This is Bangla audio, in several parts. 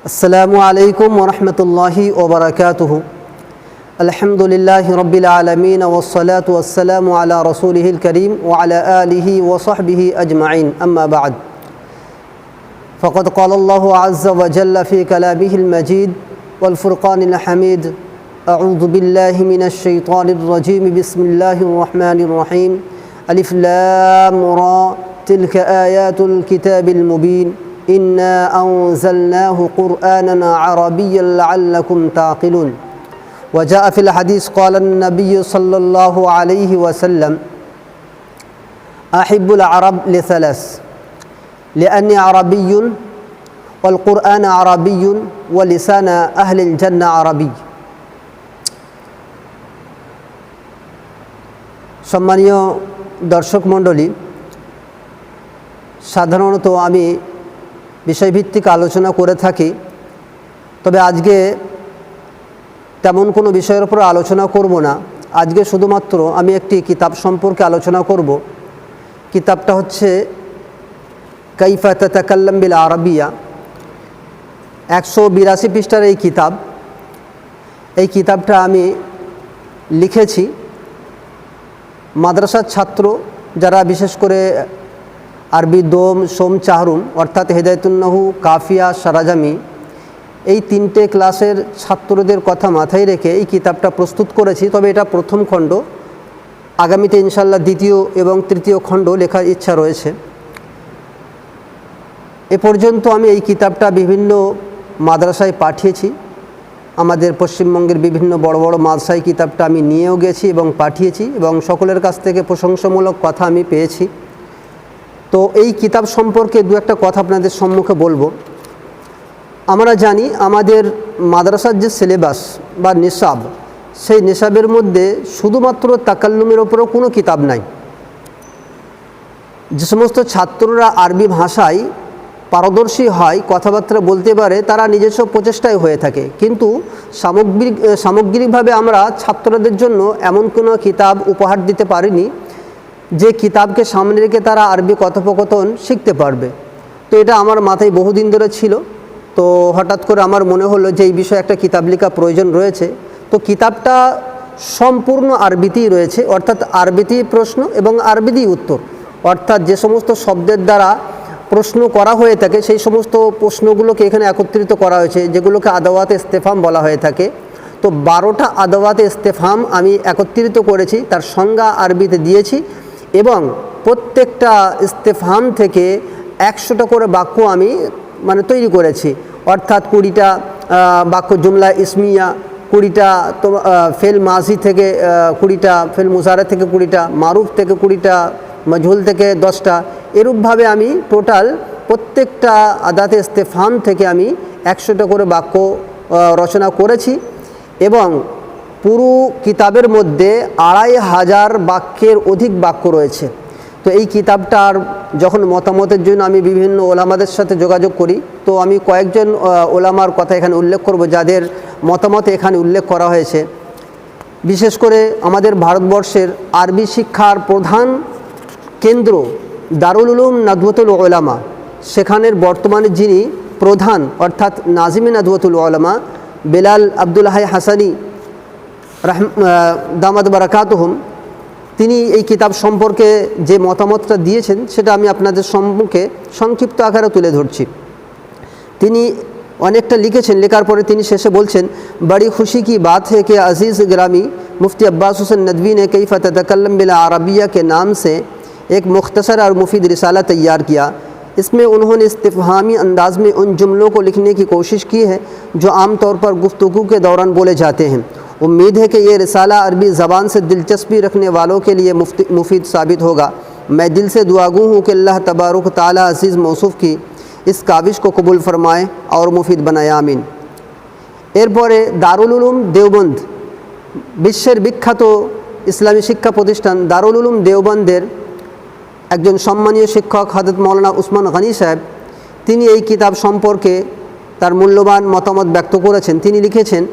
अस्सलामु अलैकुम वरहमतुल्लाहि वबरकातुहु। अल्हम्दुलिल्लाहि रब्बिल आलमीन वस्सलातु वस्सलामु अला रसूलिहिल करीम व अला आलिहि व सहबिहि अजमाइन, अम्मा बाद। फ़क़द क़ालल्लाहु अज़्ज़ व जल्ल फ़ी कलामिहिल मजीद वल फ़ुरक़ानिल हमीद। अऊज़ु बिल्लाहि मिनश शैतानिर रजीम। बिस्मिल्लाहिर रहमानिर रहीम। अलिफ लाम रा तिल्क आयातुल किताबिल मुबीन। इन्ना अंज़लनाहु क़ुरआनन अरबिय्यन लअल्लकुम ताक़िलून। वजाअ फ़िल हदीस क़ाल अन्नबिय्यु सल्लल्लाहु अलैहि वसल्लम अहिब्बुल अरब लिसलास लिअन्नी अरबिय्युन वल क़ुरआन अरबिय्युन व लिसान अहलिल जन्नह अरबी। सम्मानीय दर्शक मंडली, साधारणत आमी বিষয়ভিত্তিক আলোচনা করে থাকি, তবে আজকে তেমন কোনো বিষয়ের উপর আলোচনা করব না। আজকে শুধুমাত্র আমি একটি কিতাব সম্পর্কে আলোচনা করব। কিতাবটা হচ্ছে কাইফা তাতাকাল্লাম বিল আরাবিয়া। 182 পৃষ্ঠার এই কিতাবটা আমি লিখেছি মাদ্রাসার ছাত্র যারা বিশেষ করে আরবি দোম, সোম, চাহরুম অর্থাৎ হেদায়েতুন্নাহু, কাফিয়া, সারাজামি এই 3টে ক্লাসের ছাত্রদের কথা মাথায় রেখে এই কিতাবটা প্রস্তুত করেছি। তবে এটা প্রথম খণ্ড, আগামীতে ইনশাল্লাহ দ্বিতীয় এবং তৃতীয় খণ্ড লেখার ইচ্ছা রয়েছে। এ পর্যন্ত আমি এই কিতাবটা বিভিন্ন মাদ্রাসায় পাঠিয়েছি। আমাদের পশ্চিমবঙ্গের বিভিন্ন বড় বড় মাদ্রাসায় কিতাবটা আমি নিয়েও গেছি এবং পাঠিয়েছি, এবং সকলের কাছ থেকে প্রশংসামূলক কথা আমি পেয়েছি। তো এই কিতাব সম্পর্কে দু একটা কথা আপনাদের সম্মুখে বলবো। আমরা জানি আমাদের মাদ্রাসার যে সিলেবাস বা নিসাব, সেই নিসাবের মধ্যে শুধুমাত্র তাকাল্লুমের ওপরও কোনো কিতাব নাই। যে সমস্ত ছাত্ররা আরবি ভাষায় পারদর্শী হয়, কথাবার্তা বলতে পারে, তারা নিজস্ব প্রচেষ্টায় হয়ে থাকে, কিন্তু সামগ্রিকভাবে আমরা ছাত্রদের জন্য এমন কোনো কিতাব উপহার দিতে পারিনি যে কিতাবকে সামনে রেখে তারা আরবি কথোপকথন শিখতে পারবে। তো এটা আমার মাথায় বহুদিন ধরে ছিল। তো হঠাৎ করে আমার মনে হলো যে এই বিষয়ে একটা কিতাব লেখা প্রয়োজন রয়েছে। তো কিতাবটা সম্পূর্ণ আরবিতেই রয়েছে, অর্থাৎ আরবিতেই প্রশ্ন এবং আরবিতেই উত্তর। অর্থাৎ যে সমস্ত শব্দের দ্বারা প্রশ্ন করা হয়ে থাকে সেই সমস্ত প্রশ্নগুলোকে এখানে একত্রিত করা হয়েছে, যেগুলোকে আদাওয়াতে ইস্তেফহাম বলা হয়ে থাকে। তো 12টা আদাওয়াতে ইস্তেফহাম আমি একত্রিত করেছি, তার সংজ্ঞা আরবিতে দিয়েছি, এবং প্রত্যেকটা ইস্তেফহাম থেকে 100টা করে বাক্য আমি তৈরি করেছি। অর্থাৎ 20টা বাক্য জুমলা ইসমিয়া, 20টা তো ফেল মাজি থেকে 20টা, ফেল মুজারে থেকে 20টা, মারুফ থেকে 20টা, মজহুল থেকে 10টা। এরূপভাবে আমি টোটাল প্রত্যেকটা আদাতে ইস্তেফহাম থেকে আমি 100টা করে বাক্য রচনা করেছি, এবং পুরো কিতাবের মধ্যে 2500 বাক্যের অধিক বাক্য রয়েছে। তো এই কিতাবটার যখন মতামতের জন্য আমি বিভিন্ন ওলামাদের সাথে যোগাযোগ করি, তো আমি কয়েকজন ওলামার কথা এখানে উল্লেখ করব যাদের মতামত এখানে উল্লেখ করা হয়েছে। বিশেষ করে আমাদের ভারতবর্ষের আরবি শিক্ষার প্রধান কেন্দ্র দারুল উলুম নাদওয়াতুল উলামা, সেখানের বর্তমানে যিনি প্রধান অর্থাৎ নাজিমে নাদওয়াতুল উলামা বেলাল আব্দুল হাই হাসানি দামাত বারাকাতুহুম, তিনি এই কিতাব সম্পর্কে যে মতামতটা দিয়েছেন সেটা আমি আপনাদের সম্মুখে সংক্ষিপ্ত আকারে তুলে ধরছি। তিনি অনেকটা লিখেছেন, লেখার পরে তিনি শেষে বলছেন, বড়ি খুশি কি বাত है कि अजीज़ ग्रामी मुफ्ती अब्बास हुसैन नदवी ने कैफ़ ततकल्लम बिल अरबिया के नाम से एक मुख्तसर और मुफीद रिसाला तैयार किया। इसमें उन्होंने इस्तिफ़हामी अंदाज़ में उन जुमलों को लिखने की कोशिश की है जो आम तौर पर गुफ्तगू के दौरान बोले जाते हैं। उम्मीद है कि ये रिसाला अरबी ज़बान से दिलचस्पी रखने वालों के लिए मुफीद साबित होगा। मैं दिल से दुआगू हूँ कि अल्लाह तबारक ताला अज़ीज़ मौसूफ़ की इस काविश को कबूल फरमाए और मुफीद बनाए, आमीन। एरपरे दारुल उलूम देवबंद, বিশ্বের বিখ্যাত ইসলামী শিক্ষা প্রতিষ্ঠান দারুল উলুম দেওবন্দের একজন সম্মানীয় শিক্ষক হযরত মাওলানা উসমান গনি সাহেব, তিনি এই কিতাব সম্পর্কে তার মূল্যবান মতামত ব্যক্ত করেছেন। তিনি লিখেছেন,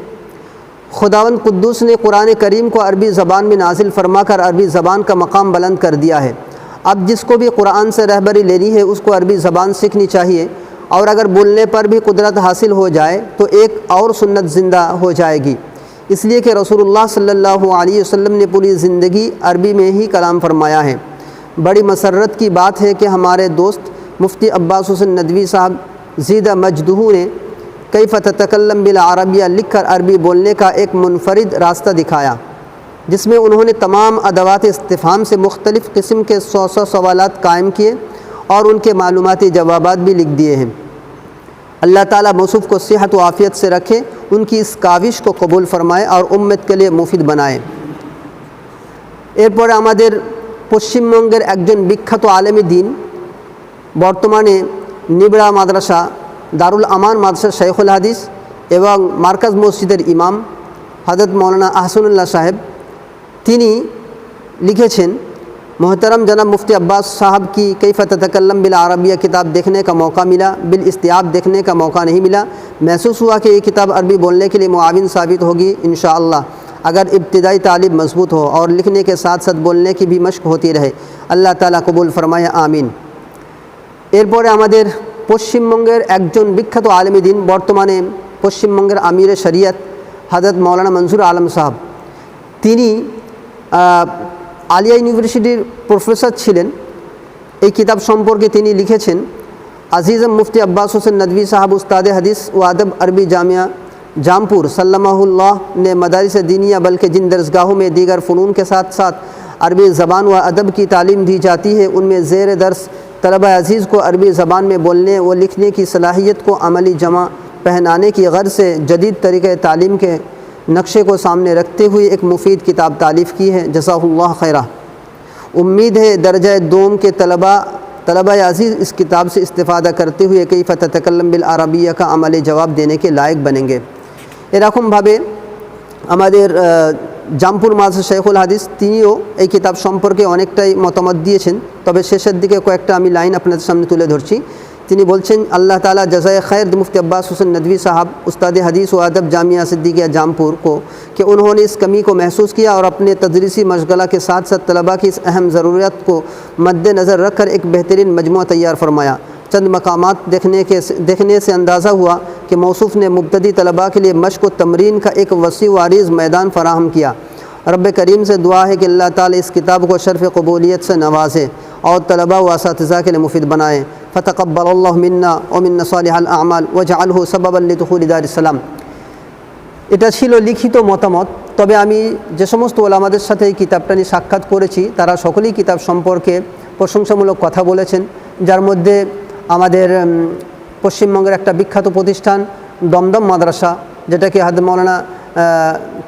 खुदावंद कुद्दूस ने कुरान करीम को अरबी ज़बान में नाजिल फरमाकर अरबी ज़बान का मकाम बुलंद कर दिया है। अब जिसको भी कुरान से रहबरी लेनी है उसको अरबी ज़बान सीखनी चाहिए। और अगर बोलने पर भी कुदरत हासिल हो जाए तो एक और सुन्नत ज़िंदा हो जाएगी। इसलिए कि रसूलुल्लाह सल्लल्लाहु अलैहि वसल्लम ने पूरी ज़िंदगी अरबी में ही कलाम फरमाया है। बड़ी मसरत की बात है कि हमारे दोस्त मुफ्ती अब्बास हुसैन नदवी साहब ज़ीदा मजदूहू ने कैफ़ ततकल्लम बिल अरबिया लिख कर अरबी बोलने का एक मुनफरिद रास्ता दिखाया, जिसमें उन्होंने तमाम अदवात इस्तिफ़हाम से मुख्तलिफ़ किस्म के 100 सवालात कायम किए और उनके मालूमाती जवाबात भी लिख दिए हैं। अल्लाह ताला मौसूफ़ को सेहत व आफ़ियत से रखे, उनकी इस काविश को कबूल फरमाए और उम्मत के लिए मुफीद बनाए। एरपर आमादेर पश्चिमबंगेर एकजन विख्यात आलेमी दीन बर्तमाने निबड़ा माद्रासा दारुल आमान माद्रासा शेखुल हादिस एवं मार्काज मस्जिदेर इमाम हज़रत मौलाना आहसानुल्लाह साहेब तिनी लिखेছেন, मोहतरम जनाब मुफ्ती अब्बास साहब की कैफ़ ततकल्लम बिल अरबिया किताब देखने का मौका मिला, बिल इस्तियाब देखने का मौका नहीं मिला। महसूस हुआ कि ये किताब अरबी बोलने के लिए मुआविन साबित होगी इंशाअल्लाह, अगर इब्तिदाई तालीम मजबूत हो और लिखने के साथ साथ बोलने की भी मश्क होती रहे। अल्लाह ताला कबूल फरमाए, आमीन। एरपरे आमादेर पश्चिमबंगेर एकजन विख्यात आलेमी दीन बर्तमाने पश्चिमबंगेर आमिर शरियत हज़रत मौलाना मंजूर आलम साहब तिनी आलिया यूनिवर्सिटिर प्रफेसर छिलेन। এই किताब सम्पर्के तिनी लिखेছেন, अजीज़म मुफ्ती अब्बास हुसैन नदवी साहब उस्ताद हदीस व अदब अरबी जामिया जामपुर सल्लमाहुल्लाह ने मदारिस दीनिया बल्कि जिन दरसगाहों में दीगर फ़नून के साथ साथ अरबी ज़बान व अदब की तालीम दी जाती है, उनमें ज़ेर दर्स तलबा अज़ीज़ को अरबी ज़बान में बोलने व लिखने की सलाहियत को अमली जमा पहनाने की गर्ज से जदीद तरीक़े तालीम के नक्शे को सामने रखते हुए एक मुफीद किताब तालीफ़ की है। जज़ाहुल्लाह खैरा। उम्मीद है दर्जा दोम के तलबा अज़ीज़ इस किताब से इस्तिफ़ादा करते हुए कैफ़ ततकल्लम बिल अरबिया का अमली जवाब देने के लायक बनेंगे। एरकम भावे आमादेर জামপুর মাদ্রাসা শেখুল হাদিস তিনিও এই কিতাব সম্পর্কে অনেকটাই মতামত দিয়েছেন, তবে শেষের দিকে কয়েকটা আমি লাইন আপনাদের সামনে তুলে ধরছি। তিনি বলছেন, अल्लाह ताला जज़ाए खैर मुफ्ती अब्बास हुसैन नदवी साहब उस्ताद हदीस व अदब जामिया सिद्दीकिया जामपुर को कि उन्होंने इस कमी को महसूस किया और अपने तदरीसी मशगला के साथ साथ तलबा की इस अहम ज़रूरत को मद्देनज़र रख कर एक बेहतरीन मजमूआ तैयार फरमाया। चंद मकामात देखने से अंदाज़ा हुआ कि मौसूफ़ ने मुब्तदी तलबा के लिए मश्क व तमरीन का एक वसी व अरीज़ मैदान फ़राहम किया। रब करीम से दुआ है कि अल्लाह ताला इस किताब को शर्फ़ क़बूलियत से नवाज़े और तलबा व असातिज़ा के लिए मुफीद बनाए। फ़तक़ब्बलल्लाहु मिन्ना व मिन्ना सालिहल आमाल वजअलहु सबबन लिदुखूलि दारिस सलाम। এটা ছিল লিখিত মতামত। তবে আমি যে সমস্ত ওলামাদের সাথে এই কিতাবটা নিয়ে সাক্ষাৎ করেছি তারা সকলেই কিতাব সম্পর্কে প্রশংসামূলক কথা বলেছেন, যার মধ্যে আমাদের পশ্চিমবঙ্গের একটা বিখ্যাত প্রতিষ্ঠান দমদম মাদ্রাসা, যেটাকে হযরত মাওলানা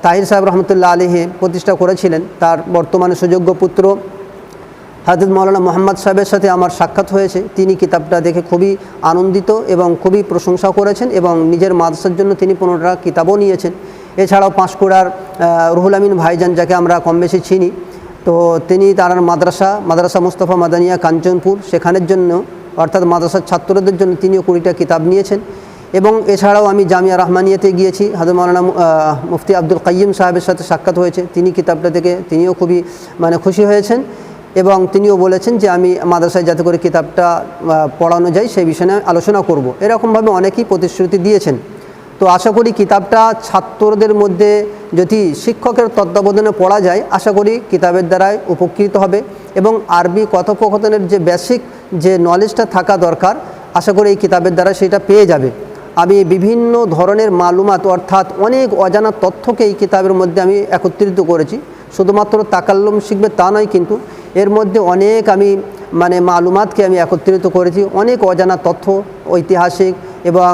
তাহির সাহেব রহমতুল্লাহ আলাইহি প্রতিষ্ঠা করেছিলেন, তার বর্তমানে সুযোগ্য পুত্র হযরত মাওলানা মোহাম্মদ সাহেবের সাথে আমার সাক্ষাৎ হয়েছে। তিনি কিতাবটা দেখে খুবই আনন্দিত এবং খুবই প্রশংসা করেছেন এবং নিজের মাদ্রাসার জন্য তিনি 15টা কিতাবও নিয়েছেন। এছাড়াও পাঁশকুড়ার রুহুল আমিন ভাইজান, যাকে আমরা কম বেশি চিনি, তো তিনি তার মাদ্রাসা মুস্তাফা মাদানিয়া কাঞ্চনপুর সেখানের জন্য অর্থাৎ মাদ্রাসার ছাত্রদের জন্য তিনিও 20টা কিতাব নিয়েছেন। এবং এছাড়াও আমি জামিয়া রহমানিয়াতে গিয়েছি, হযরত মাওলানা মুফতি আব্দুল কাইয়িম সাহেবের সাথে সাক্ষাৎ হয়েছে। তিনি কিতাবটা থেকে তিনিও খুবই খুশি হয়েছেন এবং তিনিও বলেছেন যে আমি মাদ্রাসায় যাতে করে কিতাবটা পড়ানো যায় সেই বিষয়ে আলোচনা করব। এরকমভাবে অনেকেই প্রতিশ্রুতি দিয়েছেন। তো আশা করি কিতাবটা ছাত্রদের মধ্যে যদি শিক্ষকের তত্ত্বাবধানে পড়া যায়, আশা করি কিতাবের দ্বারাই উপকৃত হবে এবং আরবি কথোপকথনের যে বেসিক যে নলেজটা থাকা দরকার, আশা করি এই কিতাবের দ্বারা সেটা পেয়ে যাবে। আমি বিভিন্ন ধরনের মালুমাত অর্থাৎ অনেক অজানা তথ্যকে এই কিতাবের মধ্যে আমি একত্রিত করেছি। শুধুমাত্র তাকাল্লুম শিখবে তা নয়, কিন্তু এর মধ্যে অনেক আমি মালুমাতকে আমি একত্রিত করেছি। অনেক অজানা তথ্য, ঐতিহাসিক এবং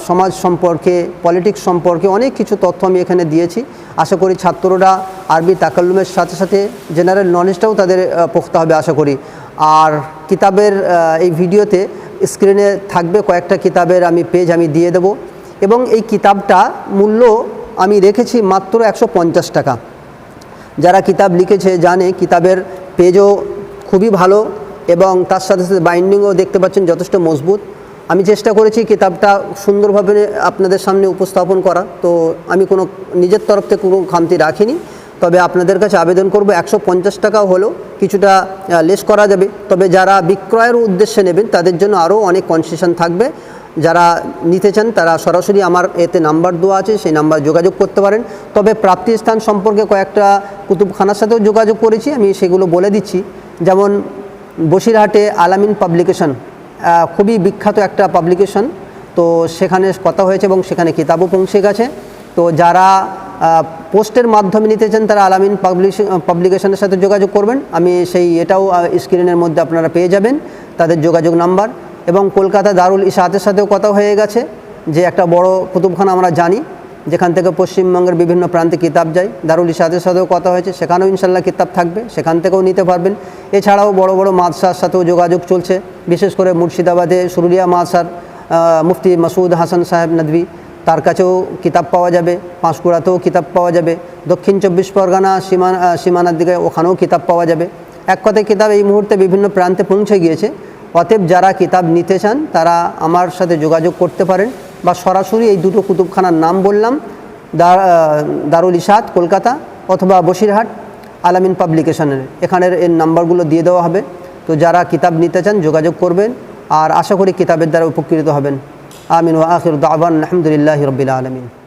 সমাজ সম্পর্কে, পলিটিক্স সম্পর্কে অনেক কিছু তথ্য আমি এখানে দিয়েছি। আশা করি ছাত্ররা আরবি তাকাল্লুমের সাথে সাথে জেনারেল নলেজটাও তাদের পোক্ত হবে আশা করি। আর কিতাবের এই ভিডিওতে স্ক্রিনে থাকবে কয়েকটা কিতাবের আমি পেজ আমি দিয়ে দেব এবং এই কিতাবটা মূল্য আমি রেখেছি মাত্র 150 টাকা। যারা কিতাব লিখেছে জানে কিতাবের পেজও খুবই ভালো এবং তার সাথে সাথে বাইন্ডিংও দেখতে পাচ্ছেন যথেষ্ট মজবুত। আমি চেষ্টা করেছি কিতাবটা সুন্দরভাবে আপনাদের সামনে উপস্থাপন করা, তো আমি কোনো নিজের তরফ থেকে কোনো খামতি রাখিনি। তবে আপনাদের কাছে আবেদন করব 150 টাকা হলেও কিছুটা লেস করা যাবে। তবে যারা বিক্রয়ের উদ্দেশ্যে নেবেন তাদের জন্য আরও অনেক কনসেশন থাকবে। যারা নিতে চান তারা সরাসরি আমার এতে নাম্বার দেওয়া আছে, সেই নাম্বার যোগাযোগ করতে পারেন। তবে প্রাপ্তি স্থান সম্পর্কে কয়েকটা কুতুবখানার সাথেও যোগাযোগ করেছি, আমি সেগুলো বলে দিচ্ছি। যেমন বসিরহাটে আলামিন পাবলিকেশন, খুবই বিখ্যাত একটা পাবলিকেশন, তো সেখানে কথা হয়েছে এবং সেখানে কিতাবও পৌঁছে গেছে। তো যারা পোস্টের মাধ্যমে নিতে চান তারা আলামিন পাবলিকেশনের সাথে যোগাযোগ করবেন। আমি এটাও স্ক্রিনের মধ্যে আপনারা পেয়ে যাবেন তাদের যোগাযোগ নাম্বার। এবং কলকাতা দারুল ইশাআতের সাথেও কথা হয়ে গেছে, যে একটা বড় কুতুবখানা আমরা জানি, যেখান থেকে পশ্চিমবঙ্গের বিভিন্ন প্রান্তে কিতাব যায়। দারুল ইশাআতের সাথেও কথা হয়েছে, সেখানেও ইনশাল্লাহ কিতাব থাকবে, সেখান থেকেও নিতে পারবেন। এছাড়াও বড় বড় মাদ্রাসার সাথেও যোগাযোগ চলছে, বিশেষ করে মুর্শিদাবাদে সুরুলিয়া মাদ্রাসার মুফতি মাসুদ হাসান সাহেব নদভী, তার কাছেও কিতাব পাওয়া যাবে। পাঁশকুড়াতেও কিতাব পাওয়া যাবে। দক্ষিণ 24 পরগনা সীমানার দিকে ওখানেও কিতাব পাওয়া যাবে। এক কথায় কিতাব এই মুহূর্তে বিভিন্ন প্রান্তে পৌঁছে গিয়েছে। অতএব যারা কিতাব নিতে চান তারা আমার সাথে যোগাযোগ করতে পারেন, বা সরাসরি এই দুটো কুতুবখানার নাম বললাম, দারুল ইশাআত কলকাতা অথবা বসিরহাট আলামিন পাবলিকেশনের, এখানের এর নাম্বারগুলো দিয়ে দেওয়া হবে। তো যারা কিতাব নিতে চান যোগাযোগ করবেন, আর আশা করি কিতাবের দ্বারা উপকৃত হবেন। আমিন ওয়া আখিরু দাওয়ানা আলহামদুলিল্লাহি রাব্বিল আলামিন।